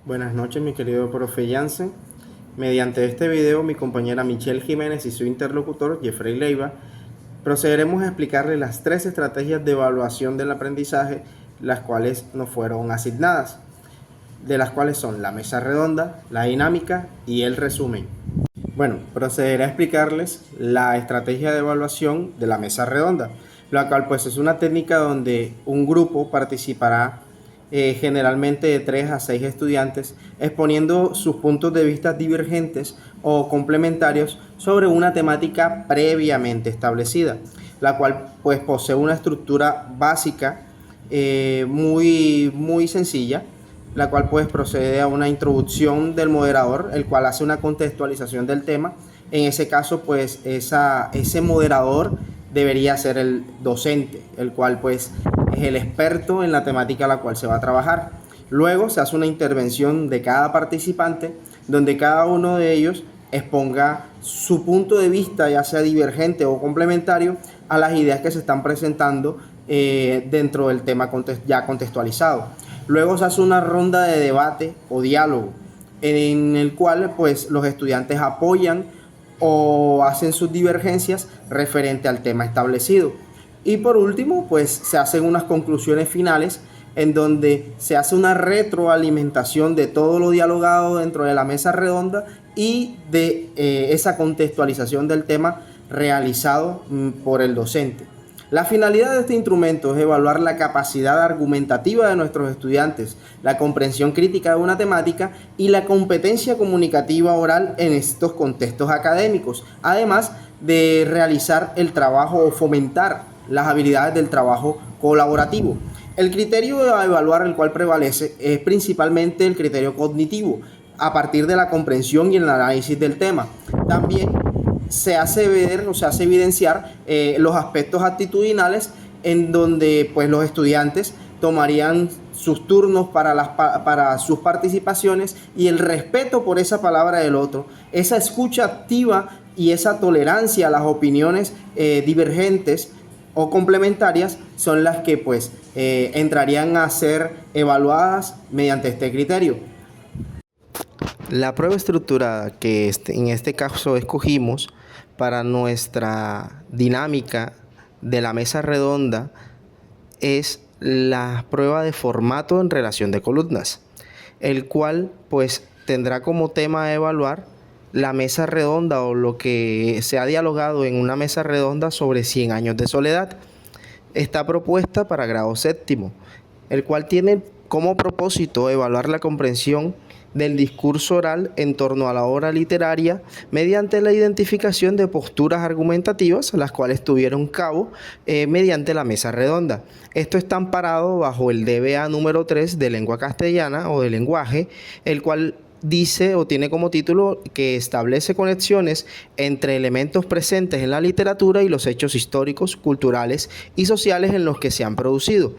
Buenas noches, mi querido profe Jansen. Mediante este video, mi compañera Michelle Jiménez y su interlocutor Jeffrey Leiva procederemos a explicarle las 3 estrategias de evaluación del aprendizaje, las cuales nos fueron asignadas, de las cuales son la mesa redonda, la dinámica y el resumen. Bueno, procederé a explicarles la estrategia de evaluación de la mesa redonda, la cual pues es una técnica donde un grupo participará generalmente de 3 a 6 estudiantes, exponiendo sus puntos de vista divergentes o complementarios sobre una temática previamente establecida, la cual pues posee una estructura básica muy sencilla, la cual pues procede a una introducción del moderador, el cual hace una contextualización del tema. En ese caso pues ese moderador debería ser el docente, el cual pues es el experto en la temática a la cual se va a trabajar. Luego se hace una intervención de cada participante, donde cada uno de ellos exponga su punto de vista, ya sea divergente o complementario, a las ideas que se están presentando dentro del tema ya contextualizado. Luego se hace una ronda de debate o diálogo, en el cual pues los estudiantes apoyan o hacen sus divergencias referente al tema establecido. Y por último, pues se hacen unas conclusiones finales en donde se hace una retroalimentación de todo lo dialogado dentro de la mesa redonda y de esa contextualización del tema realizado por el docente. La finalidad de este instrumento es evaluar la capacidad argumentativa de nuestros estudiantes, la comprensión crítica de una temática y la competencia comunicativa oral en estos contextos académicos, además de realizar el trabajo o fomentar las habilidades del trabajo colaborativo. El criterio a evaluar, el cual prevalece, es principalmente el criterio cognitivo, a partir de la comprensión y el análisis del tema. También se hace ver o se hace evidenciar los aspectos actitudinales, en donde pues los estudiantes tomarían sus turnos para sus participaciones, y el respeto por esa palabra del otro, esa escucha activa y esa tolerancia a las opiniones divergentes o complementarias son las que pues entrarían a ser evaluadas mediante este criterio. La prueba estructurada que en este caso escogimos para nuestra dinámica de la mesa redonda es la prueba de formato en relación de columnas, el cual pues tendrá como tema a evaluar la mesa redonda o lo que se ha dialogado en una mesa redonda sobre 100 años de soledad. Está propuesta para grado séptimo, el cual tiene como propósito evaluar la comprensión del discurso oral en torno a la obra literaria mediante la identificación de posturas argumentativas, las cuales tuvieron cabo mediante la mesa redonda. Esto está amparado bajo el DBA número 3 de lengua castellana o de lenguaje, el cual dice o tiene como título que establece conexiones entre elementos presentes en la literatura y los hechos históricos, culturales y sociales en los que se han producido.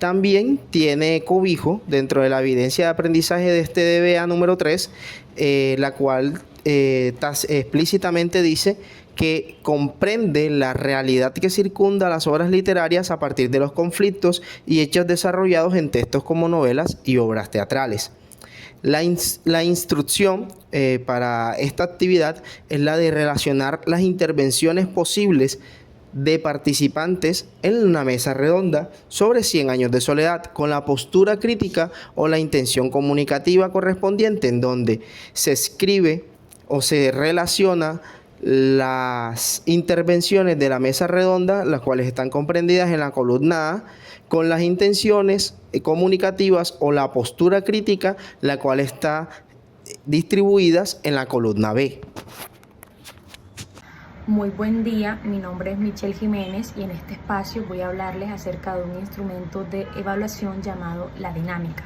También tiene cobijo dentro de la evidencia de aprendizaje de este DBA número 3, la cual explícitamente dice que comprende la realidad que circunda las obras literarias a partir de los conflictos y hechos desarrollados en textos como novelas y obras teatrales. La instrucción para esta actividad es la de relacionar las intervenciones posibles de participantes en una mesa redonda sobre 100 años de soledad con la postura crítica o la intención comunicativa correspondiente, en donde se escribe o se relaciona las intervenciones de la mesa redonda, las cuales están comprendidas en la columna A, con las intenciones comunicativas o la postura crítica, la cual está distribuidas en la columna B. Muy buen día, mi nombre es Michelle Jiménez y en este espacio voy a hablarles acerca de un instrumento de evaluación llamado la dinámica.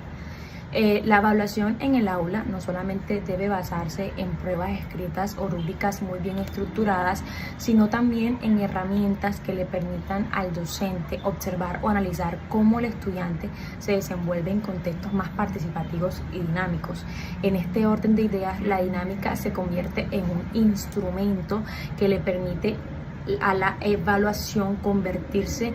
La evaluación en el aula no solamente debe basarse en pruebas escritas o rúbricas muy bien estructuradas, sino también en herramientas que le permitan al docente observar o analizar cómo el estudiante se desenvuelve en contextos más participativos y dinámicos. En este orden de ideas, la dinámica se convierte en un instrumento que le permite a la evaluación convertirse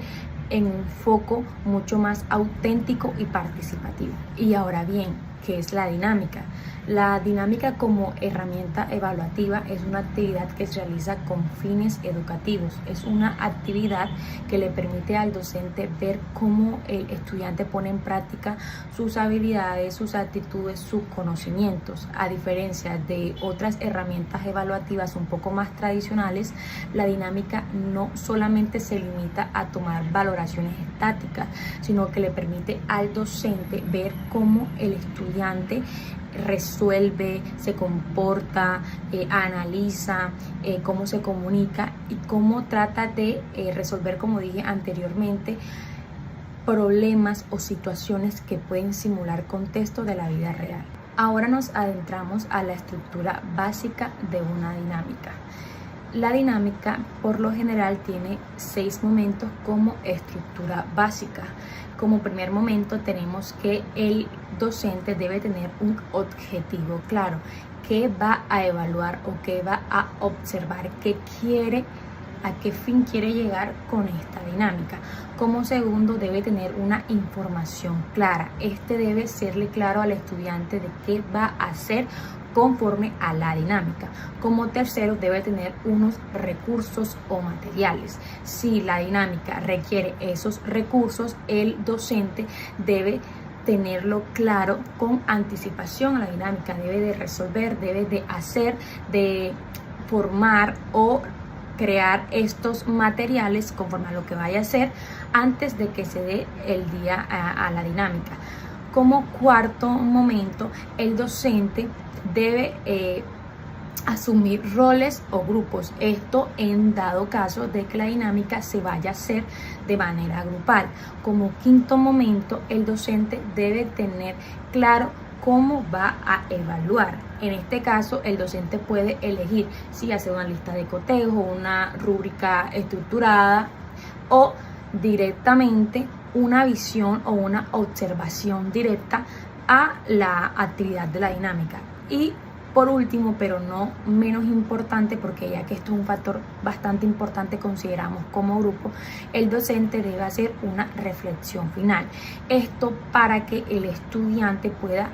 en un foco mucho más auténtico y participativo. Y ahora bien, que es la dinámica. La dinámica como herramienta evaluativa es una actividad que se realiza con fines educativos. Es una actividad que le permite al docente ver cómo el estudiante pone en práctica sus habilidades, sus actitudes, sus conocimientos. A diferencia de otras herramientas evaluativas un poco más tradicionales, la dinámica no solamente se limita a tomar valoraciones estáticas, sino que le permite al docente ver cómo el estudiante resuelve, se comporta, analiza, cómo se comunica y cómo trata de resolver, como dije anteriormente, problemas o situaciones que pueden simular contexto de la vida real. Ahora nos adentramos a la estructura básica de una dinámica. La dinámica por lo general tiene 6 momentos como estructura básica. Como primer momento tenemos que el docente debe tener un objetivo claro, qué va a evaluar o qué va a observar, qué quiere, a qué fin quiere llegar con esta dinámica. Como segundo debe tener una información clara. Este debe serle claro al estudiante de qué va a hacer conforme a la dinámica. Como tercero debe tener unos recursos o materiales. Si la dinámica requiere esos recursos, el docente debe tenerlo claro con anticipación a la dinámica. Debe de resolver, debe de hacer, de formar o crear estos materiales conforme a lo que vaya a hacer antes de que se dé el día a la dinámica. Como cuarto momento, el docente debe asumir roles o grupos. Esto en dado caso de que la dinámica se vaya a hacer de manera grupal. Como quinto momento, el docente debe tener claro cómo va a evaluar. En este caso, el docente puede elegir si hace una lista de cotejo, una rúbrica estructurada o directamente una visión o una observación directa a la actividad de la dinámica. Y por último, pero no menos importante, porque ya que esto es un factor bastante importante, consideramos como grupo, el docente debe hacer una reflexión final. Esto para que el estudiante pueda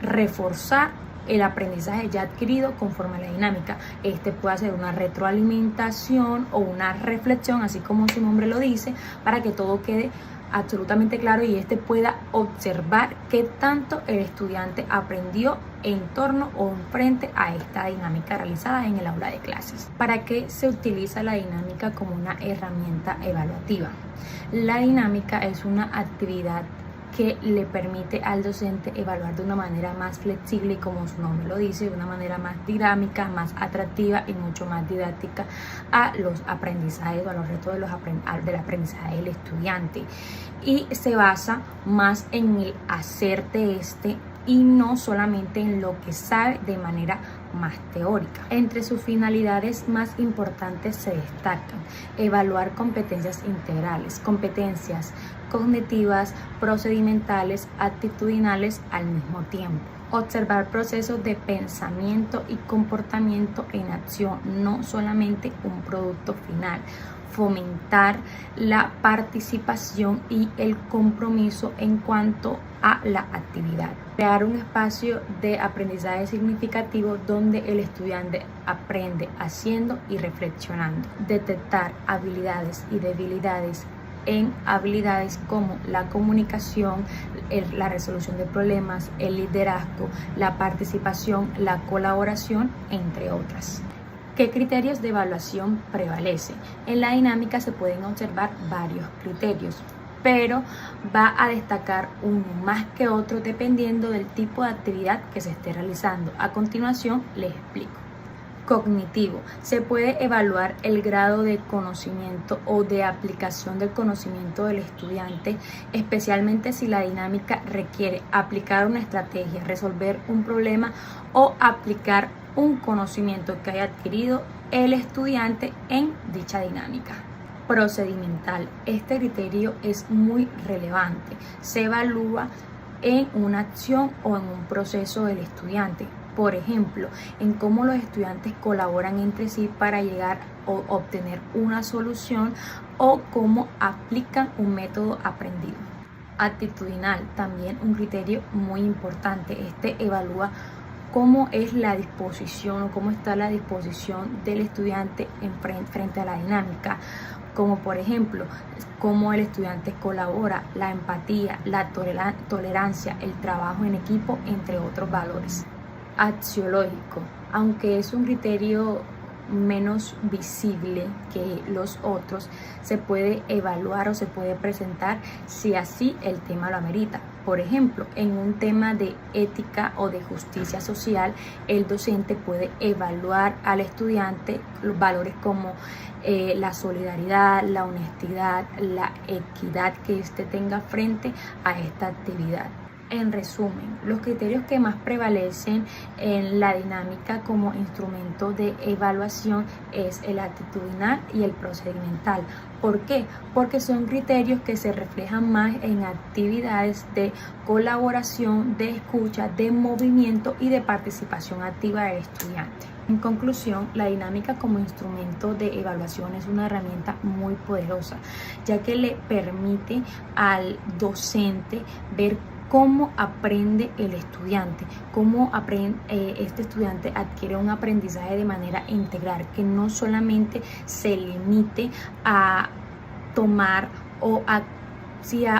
reforzar el aprendizaje ya adquirido conforme a la dinámica. Este puede ser una retroalimentación o una reflexión, así como su nombre lo dice, para que todo quede absolutamente claro y este pueda observar qué tanto el estudiante aprendió en torno o en frente a esta dinámica realizada en el aula de clases. ¿Para qué se utiliza la dinámica como una herramienta evaluativa? La dinámica es una actividad que le permite al docente evaluar de una manera más flexible y, como su nombre lo dice, de una manera más dinámica, más atractiva y mucho más didáctica a los aprendizajes o a los retos del aprendizaje del estudiante, y se basa más en el hacer de este y no solamente en lo que sabe de manera más teórica. Entre sus finalidades más importantes se destacan evaluar competencias integrales, competencias cognitivas, procedimentales, actitudinales al mismo tiempo. Observar procesos de pensamiento y comportamiento en acción, no solamente un producto final. Fomentar la participación y el compromiso en cuanto a la actividad. Crear un espacio de aprendizaje significativo donde el estudiante aprende haciendo y reflexionando. Detectar habilidades y debilidades en habilidades como la comunicación, la resolución de problemas, el liderazgo, la participación, la colaboración, entre otras. ¿Qué criterios de evaluación prevalecen? En la dinámica se pueden observar varios criterios, pero va a destacar uno más que otro dependiendo del tipo de actividad que se esté realizando. A continuación les explico. Cognitivo. Se puede evaluar el grado de conocimiento o de aplicación del conocimiento del estudiante, especialmente si la dinámica requiere aplicar una estrategia, resolver un problema o aplicar un conocimiento que haya adquirido el estudiante en dicha dinámica. Procedimental. Este criterio es muy relevante. Se evalúa en una acción o en un proceso del estudiante. Por ejemplo, en cómo los estudiantes colaboran entre sí para llegar o obtener una solución o cómo aplican un método aprendido. Actitudinal, también un criterio muy importante. Este evalúa cómo es la disposición o cómo está la disposición del estudiante frente a la dinámica, como por ejemplo, cómo el estudiante colabora, la empatía, la tolerancia, el trabajo en equipo, entre otros valores. Axiológico, aunque es un criterio menos visible que los otros, se puede evaluar o se puede presentar si así el tema lo amerita. Por ejemplo, en un tema de ética o de justicia social, el docente puede evaluar al estudiante los valores como la solidaridad, la honestidad, la equidad que éste tenga frente a esta actividad. En resumen, los criterios que más prevalecen en la dinámica como instrumento de evaluación es el actitudinal y el procedimental. ¿Por qué? Porque son criterios que se reflejan más en actividades de colaboración, de escucha, de movimiento y de participación activa del estudiante. En conclusión, la dinámica como instrumento de evaluación es una herramienta muy poderosa, ya que le permite al docente ver cómo aprende el estudiante, cómo este estudiante adquiere un aprendizaje de manera integral, que no solamente se limite a tomar o a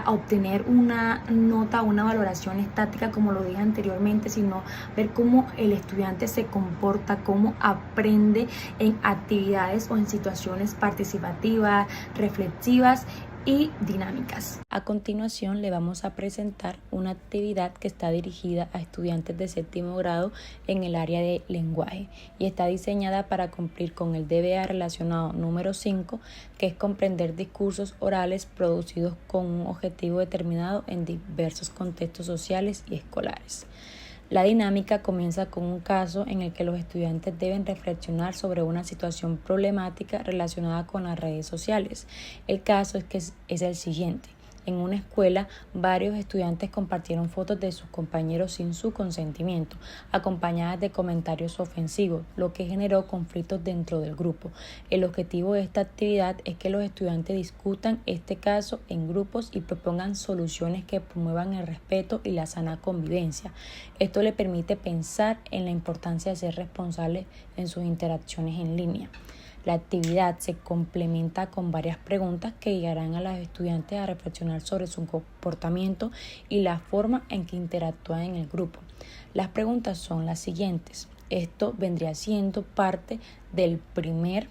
obtener una nota o una valoración estática, como lo dije anteriormente, sino ver cómo el estudiante se comporta, cómo aprende en actividades o en situaciones participativas, reflexivas y dinámicas. A continuación le vamos a presentar una actividad que está dirigida a estudiantes de séptimo grado en el área de lenguaje y está diseñada para cumplir con el DBA relacionado número 5, que es comprender discursos orales producidos con un objetivo determinado en diversos contextos sociales y escolares. La dinámica comienza con un caso en el que los estudiantes deben reflexionar sobre una situación problemática relacionada con las redes sociales. El caso es el siguiente. En una escuela, varios estudiantes compartieron fotos de sus compañeros sin su consentimiento, acompañadas de comentarios ofensivos, lo que generó conflictos dentro del grupo. El objetivo de esta actividad es que los estudiantes discutan este caso en grupos y propongan soluciones que promuevan el respeto y la sana convivencia. Esto le permite pensar en la importancia de ser responsables en sus interacciones en línea. La actividad se complementa con varias preguntas que guiarán a los estudiantes a reflexionar sobre su comportamiento y la forma en que interactúan en el grupo. Las preguntas son las siguientes. Esto vendría siendo parte del primer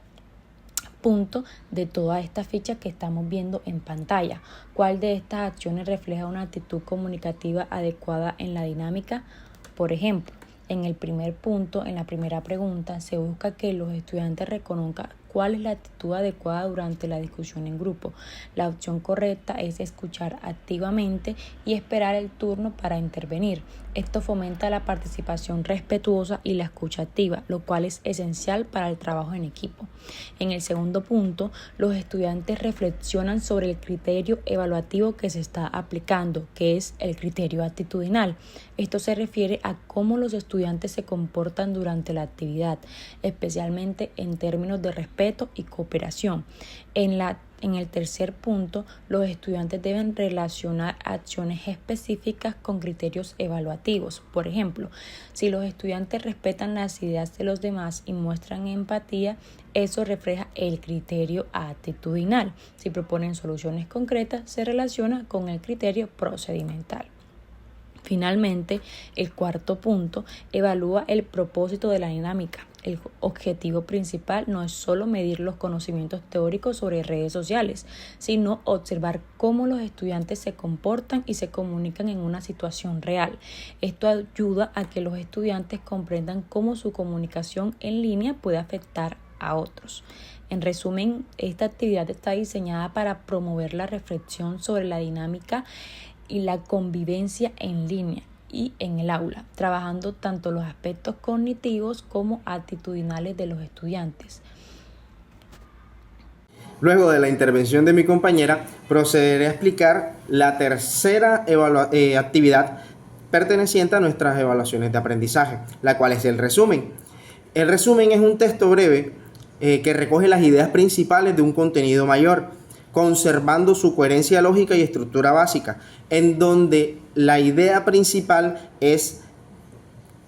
punto de toda esta ficha que estamos viendo en pantalla. ¿Cuál de estas acciones refleja una actitud comunicativa adecuada en la dinámica? Por ejemplo, en el primer punto, en la primera pregunta, se busca que los estudiantes reconozcan cuál es la actitud adecuada durante la discusión en grupo. La opción correcta es escuchar activamente y esperar el turno para intervenir. Esto fomenta la participación respetuosa y la escucha activa, lo cual es esencial para el trabajo en equipo. En el segundo punto, los estudiantes reflexionan sobre el criterio evaluativo que se está aplicando, que es el criterio actitudinal. Esto se refiere a cómo los estudiantes se comportan durante la actividad, especialmente en términos de respeto y cooperación. En el tercer punto, los estudiantes deben relacionar acciones específicas con criterios evaluativos. Por ejemplo, si los estudiantes respetan las ideas de los demás y muestran empatía, eso refleja el criterio actitudinal. Si proponen soluciones concretas, se relaciona con el criterio procedimental. Finalmente, el cuarto punto evalúa el propósito de la dinámica. El objetivo principal no es solo medir los conocimientos teóricos sobre redes sociales, sino observar cómo los estudiantes se comportan y se comunican en una situación real. Esto ayuda a que los estudiantes comprendan cómo su comunicación en línea puede afectar a otros. En resumen, esta actividad está diseñada para promover la reflexión sobre la dinámica y la convivencia en línea y en el aula, trabajando tanto los aspectos cognitivos como actitudinales de los estudiantes. Luego de la intervención de mi compañera, procederé a explicar la tercera actividad perteneciente a nuestras evaluaciones de aprendizaje, la cual es el resumen. El resumen es un texto breve que recoge las ideas principales de un contenido mayor. conservando su coherencia lógica y estructura básica, en donde la idea principal es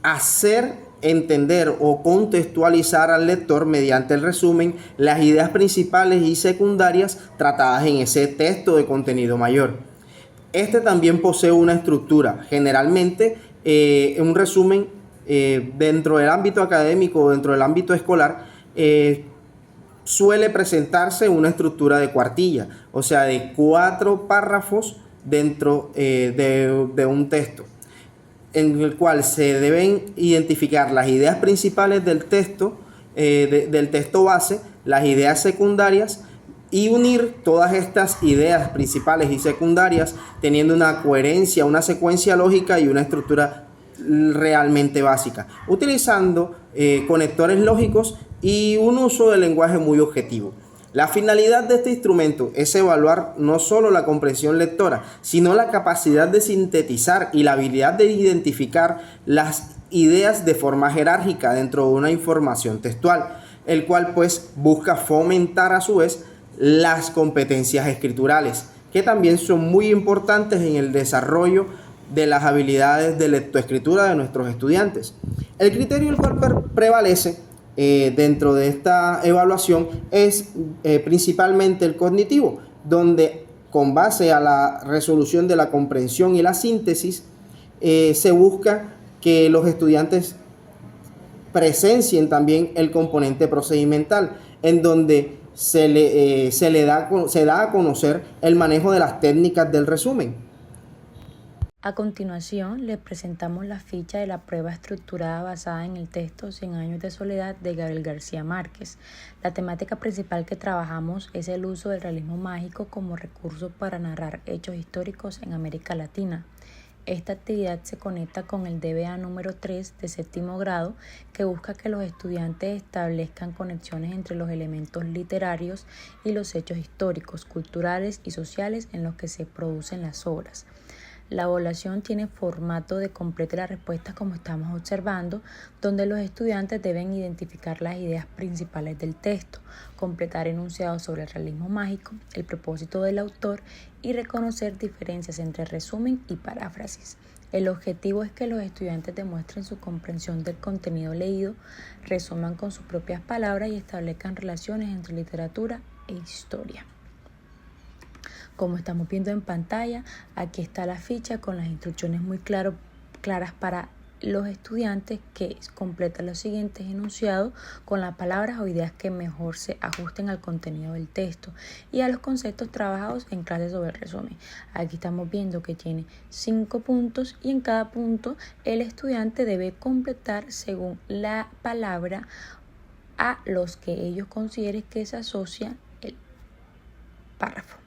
hacer entender o contextualizar al lector mediante el resumen las ideas principales y secundarias tratadas en ese texto de contenido mayor. Este también posee una estructura, generalmente un resumen dentro del ámbito académico o dentro del ámbito escolar suele presentarse una estructura de cuartilla, o sea, de 4 párrafos dentro de un texto, en el cual se deben identificar las ideas principales del texto, del texto base, las ideas secundarias, y unir todas estas ideas principales y secundarias teniendo una coherencia, una secuencia lógica y una estructura realmente básica, utilizando conectores lógicos y un uso del lenguaje muy objetivo. La finalidad de este instrumento es evaluar no solo la comprensión lectora, sino la capacidad de sintetizar y la habilidad de identificar las ideas de forma jerárquica dentro de una información textual, el cual pues busca fomentar a su vez las competencias escriturales, que también son muy importantes en el desarrollo de las habilidades de lectoescritura de nuestros estudiantes. El criterio el cual prevalece dentro de esta evaluación es principalmente el cognitivo, donde con base a la resolución de la comprensión y la síntesis se busca que los estudiantes presencien también el componente procedimental, en donde se da a conocer el manejo de las técnicas del resumen. A continuación, les presentamos la ficha de la prueba estructurada basada en el texto 100 años de soledad de Gabriel García Márquez. La temática principal que trabajamos es el uso del realismo mágico como recurso para narrar hechos históricos en América Latina. Esta actividad se conecta con el DBA número 3 de séptimo grado, que busca que los estudiantes establezcan conexiones entre los elementos literarios y los hechos históricos, culturales y sociales en los que se producen las obras. La evaluación tiene formato de complete la respuesta, como estamos observando, donde los estudiantes deben identificar las ideas principales del texto, completar enunciados sobre el realismo mágico, el propósito del autor y reconocer diferencias entre resumen y paráfrasis. El objetivo es que los estudiantes demuestren su comprensión del contenido leído, resuman con sus propias palabras y establezcan relaciones entre literatura e historia. Como estamos viendo en pantalla, aquí está la ficha con las instrucciones muy claras para los estudiantes, que completan los siguientes enunciados con las palabras o ideas que mejor se ajusten al contenido del texto y a los conceptos trabajados en clases sobre el resumen. Aquí estamos viendo que tiene 5 puntos y en cada punto el estudiante debe completar según la palabra a los que ellos consideren que se asocia el párrafo.